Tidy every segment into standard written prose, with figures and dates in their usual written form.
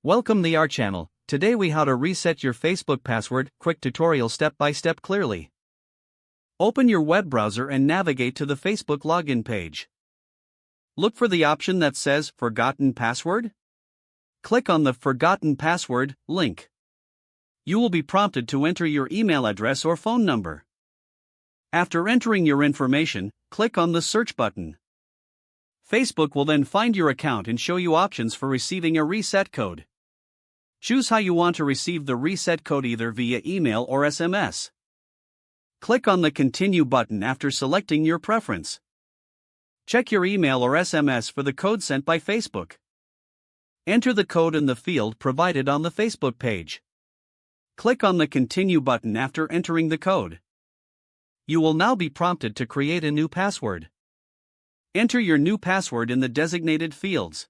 Welcome to our channel. Today we how to reset your Facebook password, quick tutorial step by step clearly. Open your web browser and navigate to the Facebook login page. Look for the option that says Forgotten Password. Click on the Forgotten Password link. You will be prompted to enter your email address or phone number. After entering your information, click on the search button. Facebook will then find your account and show you options for receiving a reset code. Choose how you want to receive the reset code, either via email or SMS. Click on the Continue button after selecting your preference. Check your email or SMS for the code sent by Facebook. Enter the code in the field provided on the Facebook page. Click on the Continue button after entering the code. You will now be prompted to create a new password. Enter your new password in the designated fields.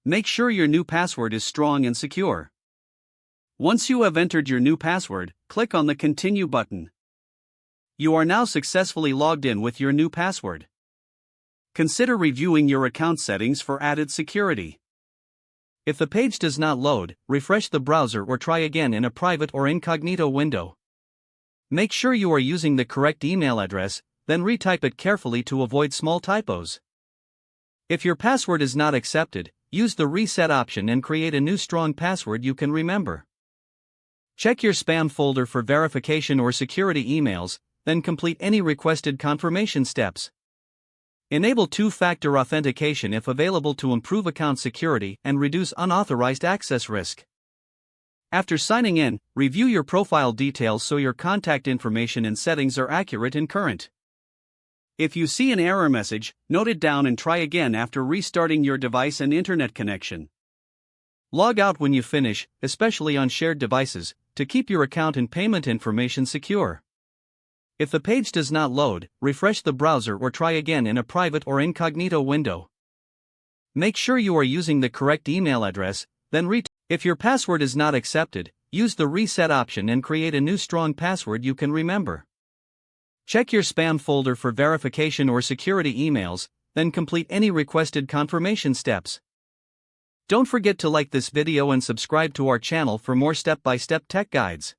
Make sure your new password is strong and secure. Once you have entered your new password, click on the Continue button. You are now successfully logged in with your new password. Consider reviewing your account settings for added security. If the page does not load, refresh the browser or try again in a private or incognito window. Make sure you are using the correct email address, then retype it carefully to avoid small typos. If your password is not accepted, use the reset option and create a new strong password you can remember. Check your spam folder for verification or security emails, then complete any requested confirmation steps. Enable two-factor authentication if available to improve account security and reduce unauthorized access risk. After signing in, review your profile details so your contact information and settings are accurate and current. If you see an error message, note it down and try again after restarting your device and internet connection. Log out when you finish, especially on shared devices, to keep your account and payment information secure. If the page does not load, refresh the browser or try again in a private or incognito window. Make sure you are using the correct email address, then If your password is not accepted, use the reset option and create a new strong password you can remember. Check your spam folder for verification or security emails, then complete any requested confirmation steps. Don't forget to like this video and subscribe to our channel for more step-by-step tech guides.